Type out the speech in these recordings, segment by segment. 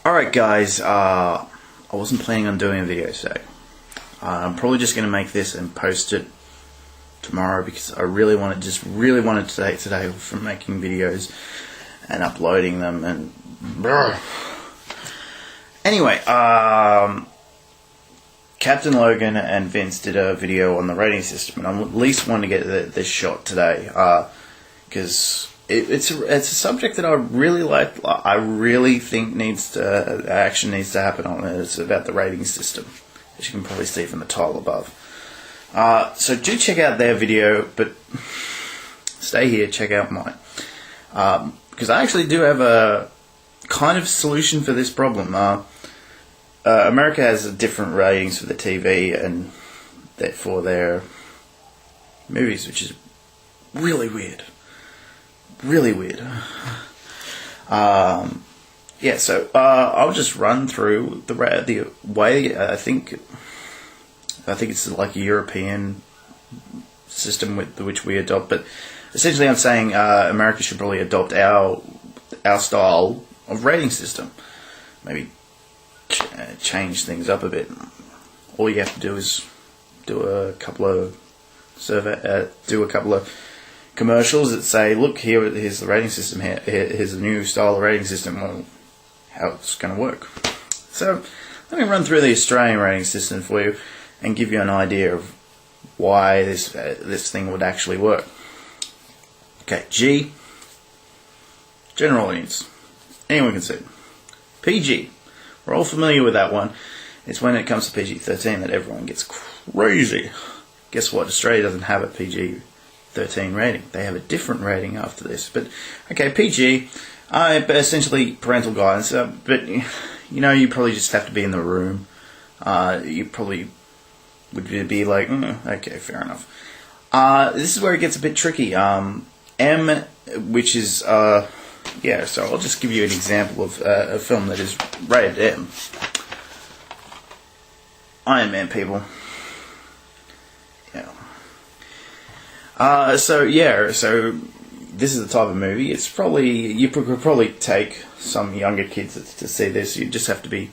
Alright guys, I wasn't planning on doing a video today. I'm probably just going to make this and post it tomorrow because I really wanted to take today from making videos and uploading them and anyway, Captain Logan and Vince did a video on the rating system, and I at least want to get this shot today because it's a subject that I really like. I really think action needs to happen on it. It's about the rating system, as you can probably see from the title above. So do check out their video, but stay here, check out mine, because I actually do have a kind of solution for this problem. America has different ratings for the TV and for their movies, which is really weird. Really weird. Yeah, so I'll just run through the way I think it's like a European system with which we adopt, but essentially I'm saying America should probably adopt our style of rating system. Maybe change things up a bit. All you have to do is do a couple of commercials that say, look, here's the rating system, here's the new style of rating system, well, how it's going to work. So let me run through the Australian rating system for you and give you an idea of why this thing would actually work. Okay, G, general audience, anyone can see it. PG, we're all familiar with that one. It's when it comes to PG-13 that everyone gets crazy. Guess what? Australia doesn't have a PG-13 rating. They have a different rating after this. But okay, PG, essentially parental guidance. But you probably just have to be in the room. You probably would be like, okay, fair enough. This is where it gets a bit tricky. M, which is yeah. So I'll just give you an example of a film that is rated M. Iron Man, people. So this is the type of movie. It's probably, you could probably take some younger kids to see this. You just have to be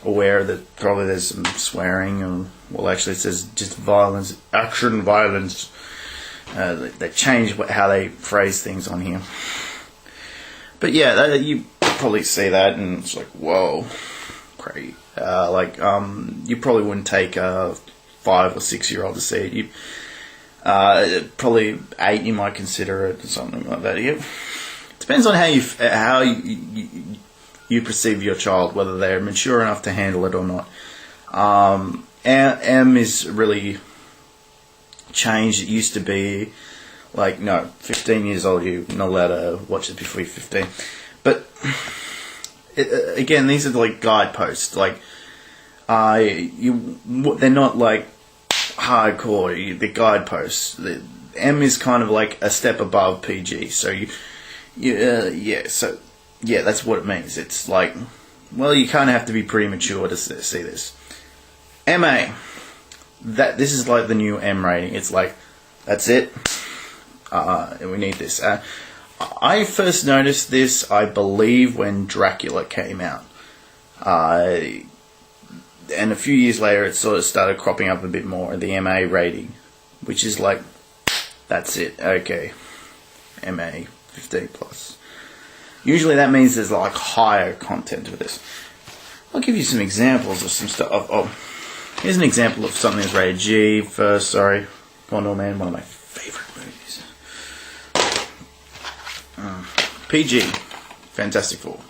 aware that probably there's some swearing, and well, actually it says just violence, action, violence. They change how they phrase things on here. But yeah, you probably see that, and it's like, whoa, crazy. You probably wouldn't take a 5 or 6 year old to see it. Probably 8 you might consider it, or something like that. Yeah. Depends on how you perceive your child, whether they're mature enough to handle it or not. M is really changed. It used to be like, no, 15 years old, you're not allowed to watch it before you're 15. But again, these are like guideposts. Like they're not like hardcore. The guideposts. The M is kind of like a step above PG. So that's what it means. It's like, well, you kind of have to be pretty mature to see this. MA, this is like the new M rating. It's like, that's it. We need this. I first noticed this, I believe, when Dracula came out. And a few years later, it sort of started cropping up a bit more, the MA rating, which is like, that's it, okay, MA, 15 plus. Usually that means there's like higher content with this. I'll give you some examples of some stuff. Here's an example of something that's rated G first, Wonder Man, one of my favorite movies. PG, Fantastic Four.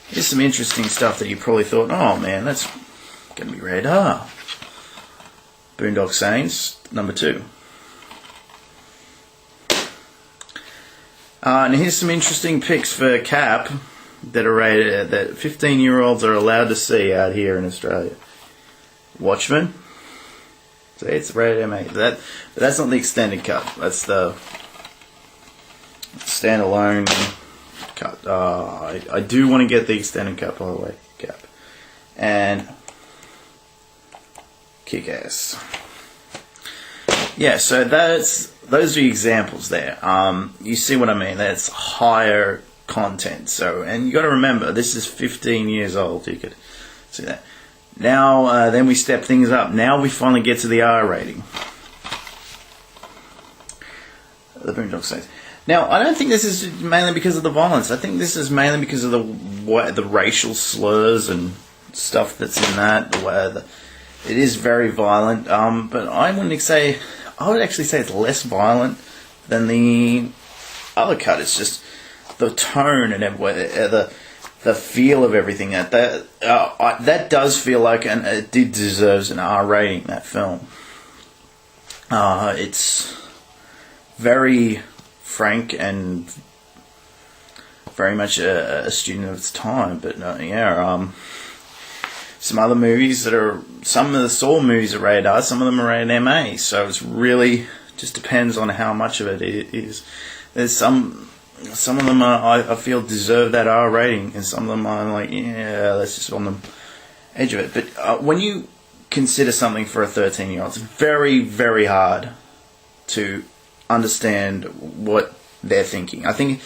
Here's some interesting stuff that you probably thought, oh man, that's going to be rated R. Boondock Saints, number 2. And here's some interesting pics for Cap that are rated, that 15-year-olds are allowed to see out here in Australia. Watchmen. See, it's rated MA. But that's not the extended cut. That's the standalone cut. I do want to get the extended cut, by the way. Cap. And Kick-Ass. Yeah, so that's those are examples there. You see what I mean? That's higher content. So, and you got to remember, this is 15 years old. You could see that. Now, then we step things up. Now we finally get to the R rating. The Boondock Saints. Now, I don't think this is mainly because of the violence. I think this is mainly because of the racial slurs and stuff that's in that. It is very violent, but I would actually say it's less violent than the other cut. It's just the tone and the feel of everything. That does feel like it deserves an R rating. That film. It's very frank and very much a student of its time. But some other movies some of the Saw movies are rated R, some of them are rated MA. So it's really just depends on how much of it is. There's some of them I feel deserve that R rating, and some of them I'm like, yeah, that's just on the edge of it. But when you consider something for a 13-year-old, it's very, very hard to understand what they're thinking. I think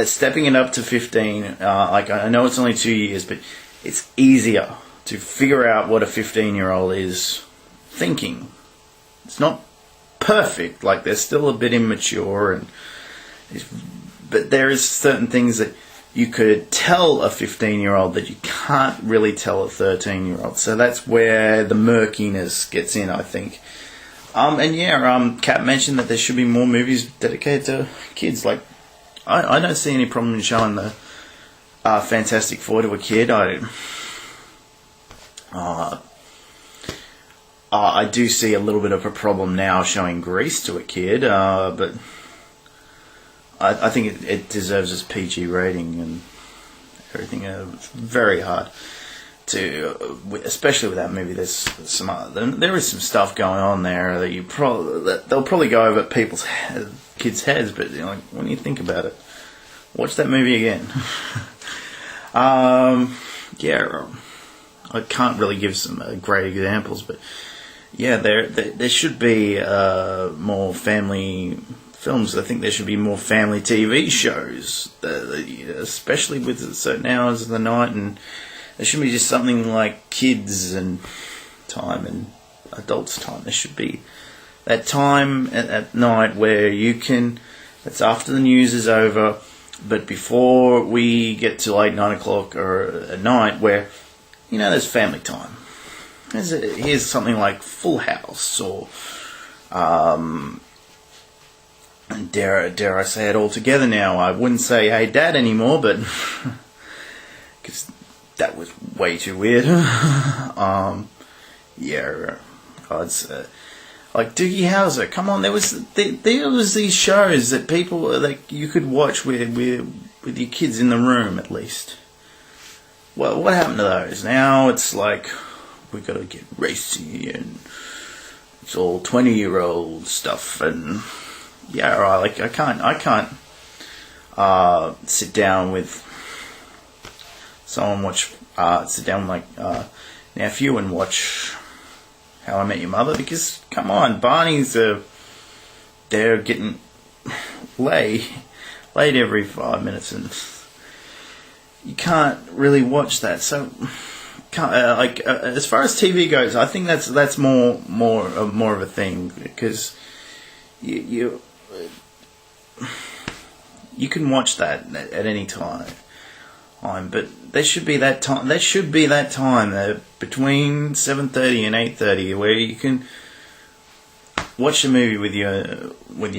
stepping it up to 15, I know it's only 2 years, but it's easier to figure out what a 15-year-old is thinking. It's not perfect, like they're still a bit immature, but there is certain things that you could tell a 15-year-old that you can't really tell a 13-year-old. So that's where the murkiness gets in, I think. Kat mentioned that there should be more movies dedicated to kids. Like, I don't see any problem in showing the Fantastic Four to a kid. I do see a little bit of a problem now showing Grease to a kid, but I think it deserves its PG rating and everything. It's very hard to, especially with that movie. There is some stuff going on there that they'll probably go over kids' heads. But when you think about it, watch that movie again. I can't really give some great examples, but yeah, there should be more family films. I think there should be more family TV shows, especially with certain hours of the night, and there should be just something like kids and time and adults time. There should be that time at night where it's after the news is over, but before we get to like 9 o'clock or at night, where there's family time. Here's something like Full House, or dare I say it all together now. I wouldn't say Hey Dad anymore, but because that was way too weird. I'd say like Doogie Howser. Come on, there was these shows that you could watch with your kids in the room at least. Well, what happened to those? Now it's like we got to get racy and it's all 20-year-old stuff, and like I can't sit down with someone sit down with my nephew and watch How I Met Your Mother, because come on, Barney's they're getting laid every 5 minutes, and you can't really watch that. So, as far as TV goes, I think that's more of a thing, because you can watch that at any time. But there should be that time. There should be that time between 7:30 and 8:30 where you can watch a movie with your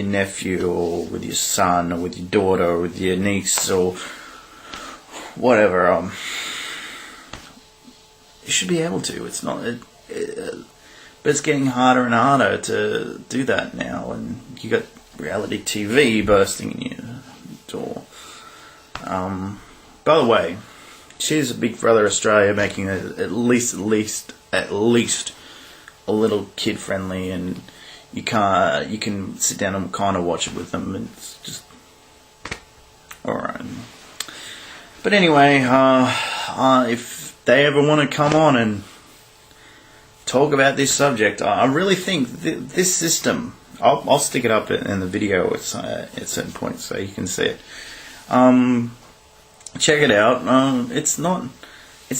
nephew, or with your son, or with your daughter, or with your niece, or whatever. You should be able to. It's not, but it's getting harder and harder to do that now, and you got reality TV bursting in your door. By the way, cheers to Big Brother Australia making it at least a little kid friendly, and you can sit down and kind of watch it with them, and it's just alright. But anyway, if they ever want to come on and talk about this subject, I really think this system I'll stick it up in the video at certain points so you can see it. Check it out. It's not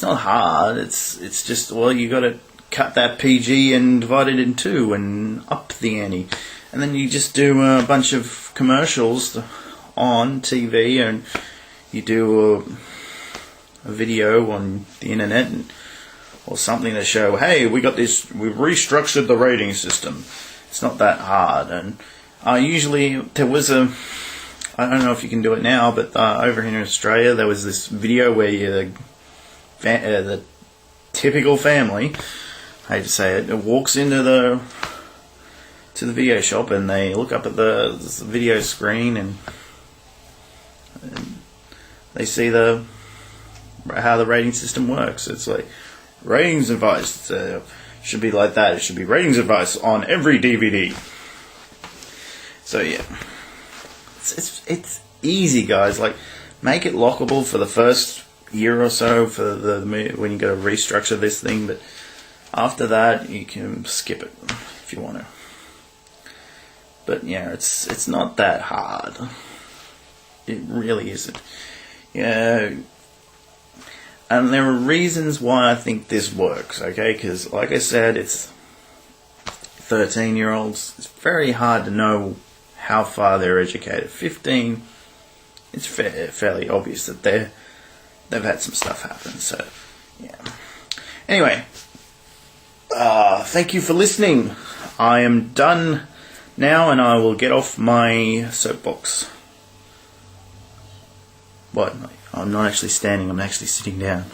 hard. It's just, well, you got to cut that PG and divide it in two and up the ante, and then you just do a bunch of commercials on TV, and you do a video on the internet or something to show, hey, we've restructured the rating system. It's not that hard. And usually there was I don't know if you can do it now, but over here in Australia there was this video where the typical family, I hate to say it, walks into the video shop and they look up at the video screen and they see how the rating system works. It's like ratings advice. Should be like that. It should be ratings advice on every DVD. So yeah, it's easy, guys. Like, make it lockable for the first year or so for when you got to restructure this thing, but after that you can skip it if you want to. But yeah, it's not that hard. It really isn't. Yeah. And there are reasons why I think this works, okay? Because, like I said, it's 13-year-olds. It's very hard to know how far they're educated. 15, it's fairly obvious that they've had some stuff happen. So, yeah. Anyway, thank you for listening. I am done now, and I will get off my soapbox. What? I'm not actually standing, I'm actually sitting down.